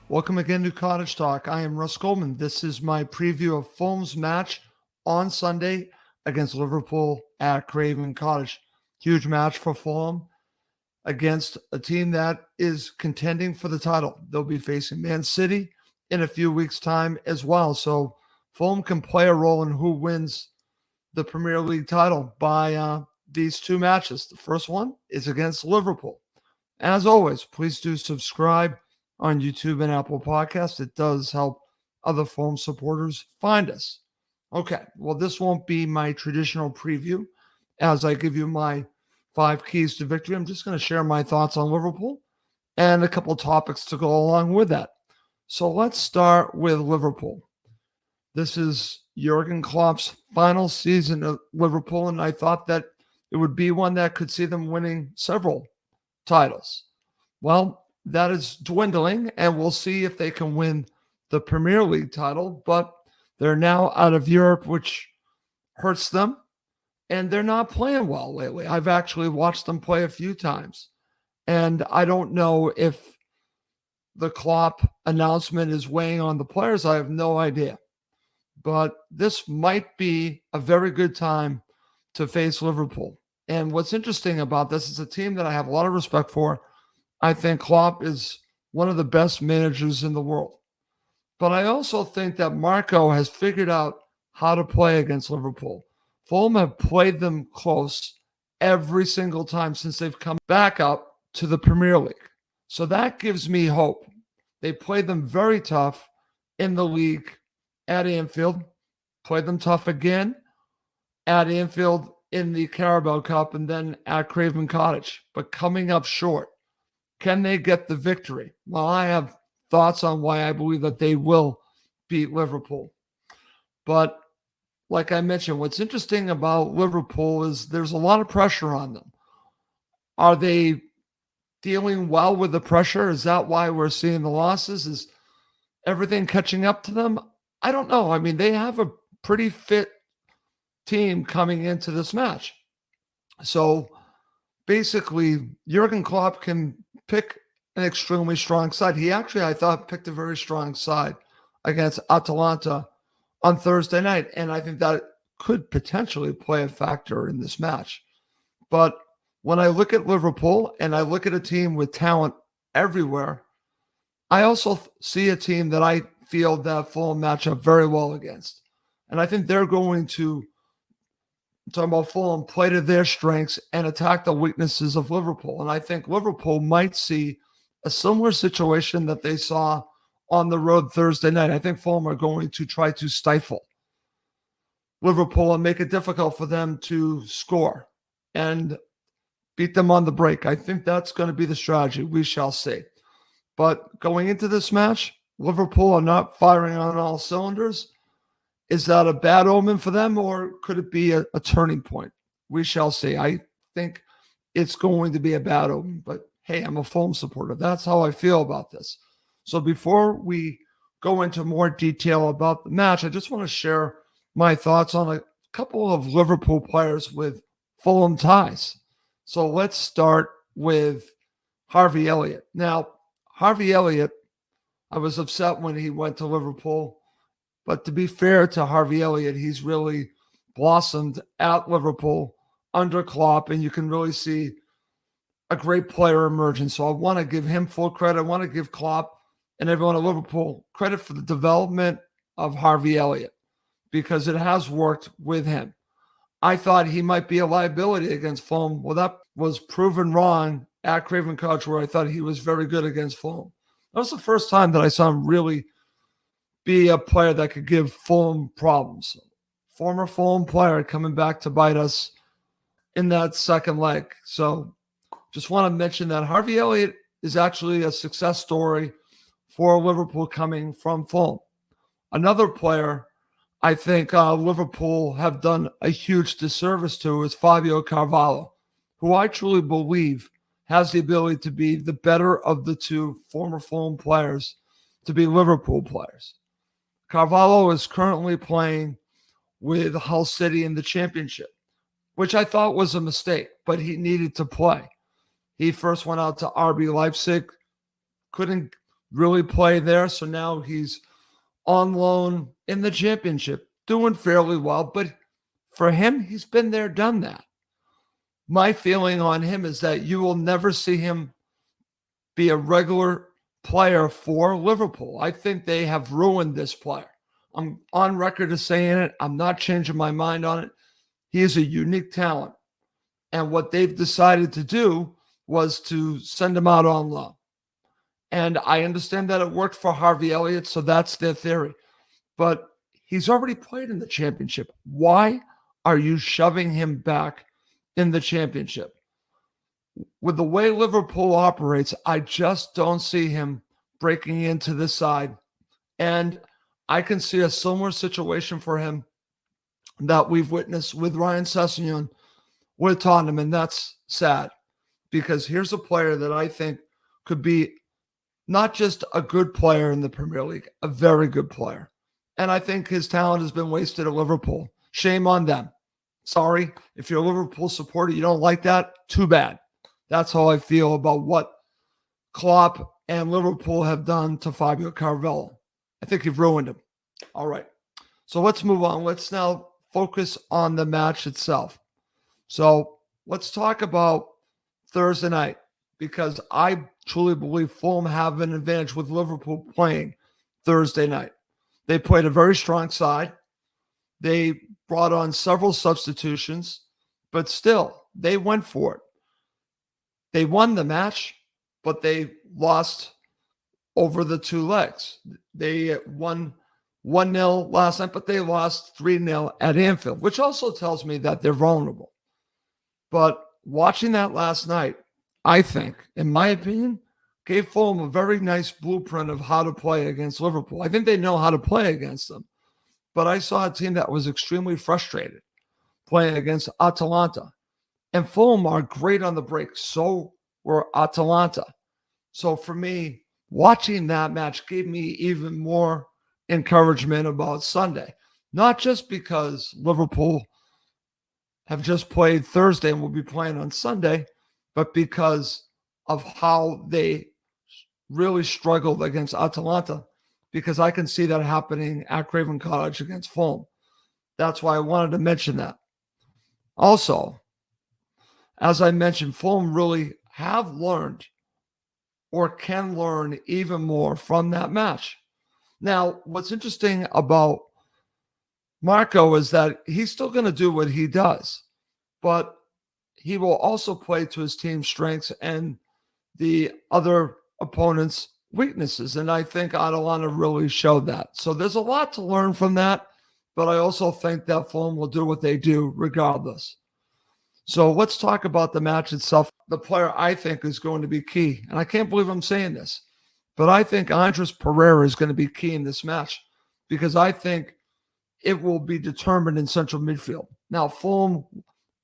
Welcome again to Cottage Talk. I am Russ Goldman. This is my preview of Fulham's match on Sunday against Liverpool at Craven Cottage. Huge match for Fulham against a team that is contending for the title. They'll be facing Man City in a few weeks' time as well. So Fulham can play a role in who wins the Premier League title by these two matches. The first one is against Liverpool. As always, please do subscribe on YouTube and Apple Podcasts. It does help other Fulham supporters find us. Okay, well, this won't be my traditional preview as I give you my 5 keys to victory. I'm just going to share my thoughts on Liverpool and a couple topics to go along with that. So let's start with Liverpool. This is Jurgen Klopp's final season at Liverpool, and I thought that it would be one that could see them winning several titles. Well, that is dwindling, and we'll see if they can win the Premier League title, but they're now out of Europe, which hurts them, and they're not playing well lately. I've actually watched them play a few times, and I don't know if the Klopp announcement is weighing on the players. I have no idea, but this might be a very good time to face Liverpool. And what's interesting about this is a team that I have a lot of respect for. I think Klopp is one of the best managers in the world. But I also think that Marco has figured out how to play against Liverpool. Fulham have played them close every single time since they've come back up to the Premier League. So that gives me hope. They played them very tough in the league at Anfield, played them tough again at Anfield in the Carabao Cup, and then at Craven Cottage, but coming up short. Can they get the victory? Well, I have thoughts on why I believe that they will beat Liverpool. But like I mentioned, what's interesting about Liverpool is there's a lot of pressure on them. Are they dealing well with the pressure? Is that why we're seeing the losses? Is everything catching up to them? I don't know. I mean, they have a pretty fit team coming into this match. So basically, Jurgen Klopp can pick an extremely strong side. He actually, I thought, picked a very strong side against Atalanta on Thursday night, and I think that could potentially play a factor in this match. But when I look at Liverpool and I look at a team with talent everywhere, I also see a team that I feel that Fulham match up very well against. And I think they're going to, talking about Fulham, play to their strengths and attack the weaknesses of Liverpool. And I think Liverpool might see a similar situation that they saw on the road Thursday night. I think Fulham are going to try to stifle Liverpool and make it difficult for them to score and beat them on the break. I think that's going to be the strategy. We shall see. But going into this match, Liverpool are not firing on all cylinders. Is that a bad omen for them, or could it be a turning point? We shall see. I think it's going to be a bad omen, but hey, I'm a Fulham supporter. That's how I feel about this. So before we go into more detail about the match, I just want to share my thoughts on a couple of Liverpool players with Fulham ties. So let's start with Harvey Elliott. Now, Harvey Elliott, I was upset when he went to Liverpool. But to be fair to Harvey Elliott, he's really blossomed at Liverpool under Klopp, and you can really see a great player emerging. So I want to give him full credit. I want to give Klopp and everyone at Liverpool credit for the development of Harvey Elliott because it has worked with him. I thought he might be a liability against Fulham. Well, that was proven wrong at Craven Cottage, where I thought he was very good against Fulham. That was the first time that I saw him really be a player that could give Fulham problems. Former Fulham player coming back to bite us in that second leg. So just want to mention that Harvey Elliott is actually a success story for Liverpool coming from Fulham. Another player I think Liverpool have done a huge disservice to is Fabio Carvalho, who I truly believe has the ability to be the better of the two former Fulham players to be Liverpool players. Carvalho is currently playing with Hull City in the championship, which I thought was a mistake, but he needed to play. He first went out to RB Leipzig, couldn't really play there. So now he's on loan in the championship, doing fairly well. But for him, he's been there, done that. My feeling on him is that you will never see him be a regular player for Liverpool. I think they have ruined this player. I'm on record as saying it. I'm not changing my mind on it. He is a unique talent. And what they've decided to do was to send him out on loan. And I understand that it worked for Harvey Elliott, so that's their theory. But he's already played in the championship. Why are you shoving him back in the championship? With the way Liverpool operates, I just don't see him breaking into this side. And I can see a similar situation for him that we've witnessed with Ryan Sessegnon with Tottenham, and that's sad because here's a player that I think could be not just a good player in the Premier League, a very good player. And I think his talent has been wasted at Liverpool. Shame on them. Sorry, if you're a Liverpool supporter, you don't like that, too bad. That's how I feel about what Klopp and Liverpool have done to Fabio Carvalho. I think you've ruined him. All right. So let's move on. Let's now focus on the match itself. So let's talk about Thursday night because I truly believe Fulham have an advantage with Liverpool playing Thursday night. They played a very strong side. They brought on several substitutions, but still, they went for it. They won the match, but they lost over the two legs. They won 1-0 last night, but they lost 3-0 at Anfield, which also tells me that they're vulnerable. But watching that last night, I think, in my opinion, gave Fulham a very nice blueprint of how to play against Liverpool. I think they know how to play against them. But I saw a team that was extremely frustrated playing against Atalanta. And Fulham are great on the break. So were Atalanta. So for me, watching that match gave me even more encouragement about Sunday. Not just because Liverpool have just played Thursday and will be playing on Sunday, but because of how they really struggled against Atalanta, because I can see that happening at Craven Cottage against Fulham. That's why I wanted to mention that. Also, as I mentioned, Fulham really have learned or can learn even more from that match. Now, what's interesting about Marco is that he's still going to do what he does, but he will also play to his team's strengths and the other opponent's weaknesses. And I think Atalanta really showed that. So there's a lot to learn from that, but I also think that Fulham will do what they do regardless. So let's talk about the match itself. The player I think is going to be key, and I can't believe I'm saying this, but I think Andres Pereira is going to be key in this match because I think it will be determined in central midfield. Now, Fulham,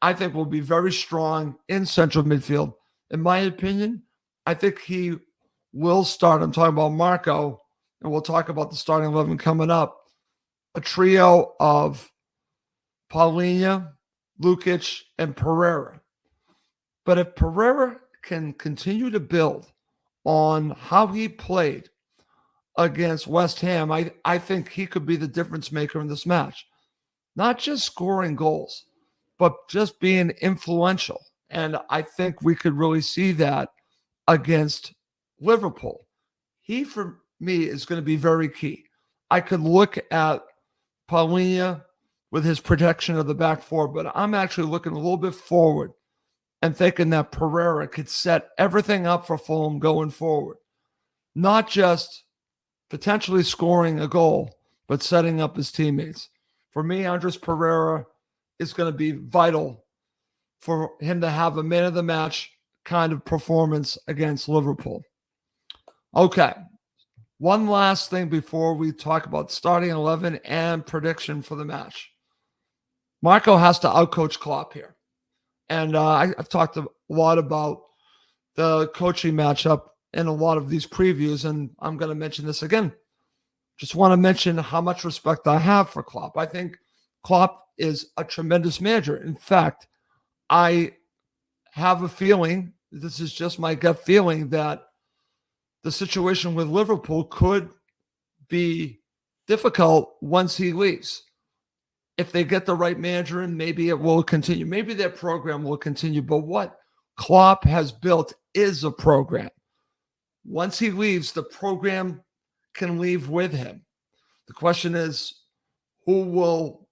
I think, will be very strong in central midfield. In my opinion, I think he will start. I'm talking about Marco, and we'll talk about the starting 11 coming up. A trio of Paulinho, Lukic, and Pereira. But if Pereira can continue to build on how he played against West Ham, I think he could be the difference maker in this match. Not just scoring goals, but just being influential. And I think we could really see that against Liverpool. He, for me, is going to be very key. I could look at Paulinho with his protection of the back four, but I'm actually looking a little bit forward and thinking that Pereira could set everything up for Fulham going forward. Not just potentially scoring a goal, but setting up his teammates. For me, Andres Pereira is going to be vital for him to have a man of the match kind of performance against Liverpool. Okay. One last thing before we talk about starting 11 and prediction for the match. Marco has to outcoach Klopp here. And I've talked a lot about the coaching matchup in a lot of these previews, and I'm going to mention this again. Just want to mention how much respect I have for Klopp. I think Klopp is a tremendous manager. In fact, I have a feeling, this is just my gut feeling, that the situation with Liverpool could be difficult once he leaves. If they get the right manager in, maybe it will continue. Maybe their program will continue. But what Klopp has built is a program. Once he leaves, the program can leave with him. The question is, who will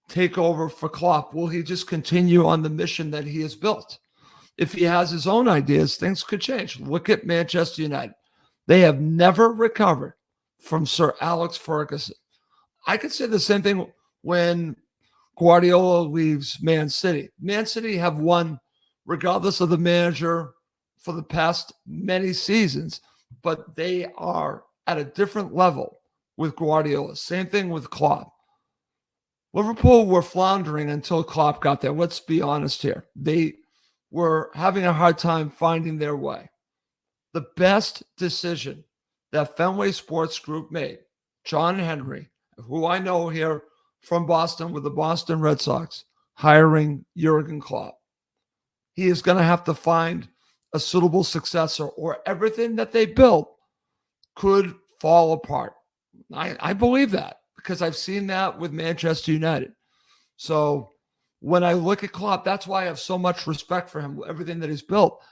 take over for Klopp? Will he just continue on the mission that he has built? If he has his own ideas, things could change. Look at Manchester United. They have never recovered from Sir Alex Ferguson. I could say the same thing when Guardiola leaves Man City. Man City have won, regardless of the manager, for the past many seasons, but they are at a different level with Guardiola. Same thing with Klopp. Liverpool were floundering until Klopp got there. Let's be honest here. They were having a hard time finding their way. The best decision that Fenway Sports Group made, John Henry, who I know here from Boston with the Boston Red Sox, hiring Jurgen Klopp. He is going to have to find a suitable successor, or everything that they built could fall apart. I believe that because I've seen that with Manchester United. So when I look at Klopp, that's why I have so much respect for him, everything that he's built.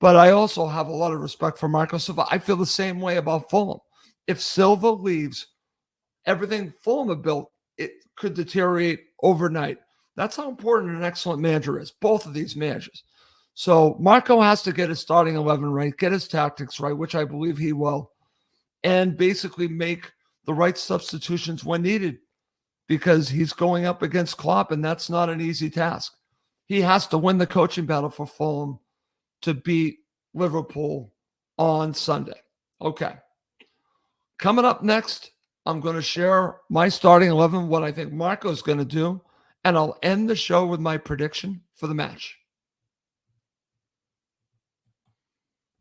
But I also have a lot of respect for Marco Silva. I feel the same way about Fulham. If Silva leaves, everything Fulham have built, it could deteriorate overnight. That's how important an excellent manager is, both of these managers. So Marco has to get his starting 11 right, get his tactics right, which I believe he will, and basically make the right substitutions when needed, because he's going up against Klopp, and that's not an easy task. He has to win the coaching battle for Fulham to beat Liverpool on Sunday. Okay. Coming up next, I'm going to share my starting 11, what I think Marco's going to do, and I'll end the show with my prediction for the match.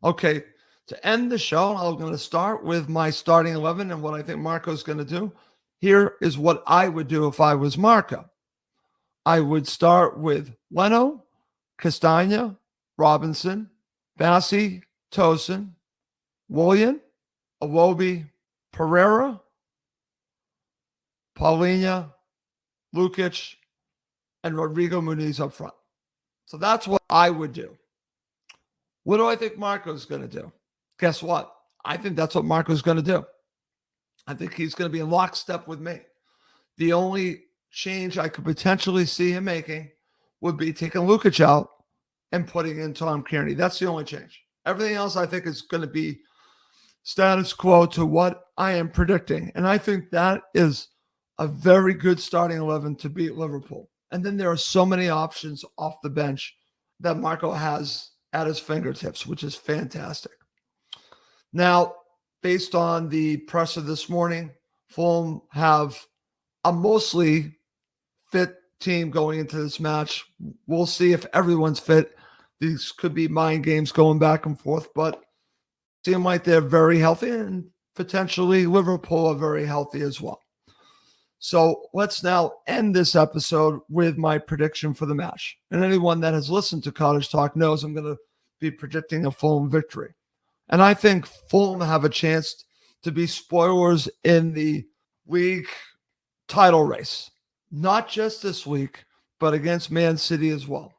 Okay, to end the show, I'm going to start with my starting 11 and what I think Marco's going to do. Here is what I would do if I was Marco. I would start with Leno, Castagna, Robinson, Bassi, Tosin, Willian, Iwobi, Pereira, Paulinho, Lukic, and Rodrigo Muniz up front. So that's what I would do. What do I think Marco's going to do? Guess what? I think that's what Marco's going to do. I think he's going to be in lockstep with me. The only change I could potentially see him making would be taking Lukic out and putting in Tom Kearney. That's the only change. Everything else I think is going to be status quo to what I am predicting. And I think that is a very good starting 11 to beat Liverpool. And then there are so many options off the bench that Marco has at his fingertips, which is fantastic. Now, based on the presser this morning, Fulham have a mostly fit team going into this match. We'll see if everyone's fit. These could be mind games going back and forth, but seem like they're very healthy, and potentially Liverpool are very healthy as well. So let's now end this episode with my prediction for the match. And anyone that has listened to Cottage Talk knows I'm going to be predicting a Fulham victory. And I think Fulham have a chance to be spoilers in the league title race, not just this week, but against Man City as well.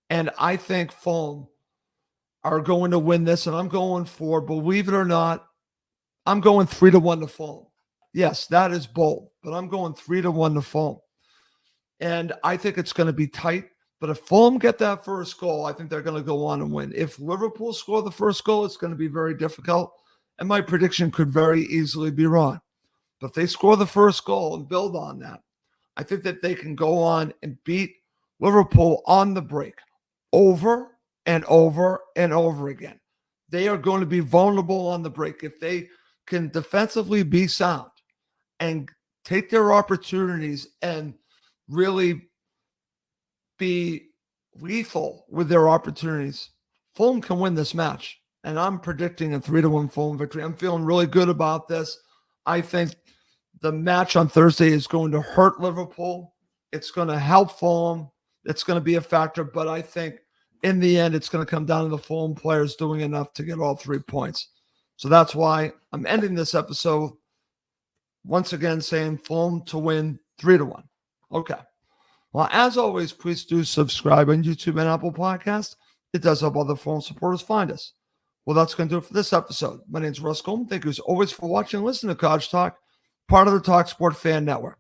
And I think Fulham are going to win this, and I'm going for, believe it or not, I'm going 3-1 to Fulham. Yes, that is bold, but I'm going 3-1 to Fulham. And I think it's going to be tight. But if Fulham get that first goal, I think they're going to go on and win. If Liverpool score the first goal, it's going to be very difficult. And my prediction could very easily be wrong. But if they score the first goal and build on that, I think that they can go on and beat Liverpool on the break over and over and over again. They are going to be vulnerable on the break. If they can defensively be sound and take their opportunities and really be lethal with their opportunities, Fulham can win this match. And I'm predicting a 3-1 Fulham victory. I'm feeling really good about this. I think the match on Thursday is going to hurt Liverpool. It's going to help Fulham. It's going to be a factor, but I think in the end, it's going to come down to the Fulham players doing enough to get all 3 points. So that's why I'm ending this episode once again saying Fulham to win 3-1. Okay. Well, as always, please do subscribe on YouTube and Apple Podcasts. It does help other Fulham supporters find us. Well, that's going to do it for this episode. My name is Russ Goldman. Thank you as always for watching and listening to Cottage Talk, part of the talkSPORT Fan Network.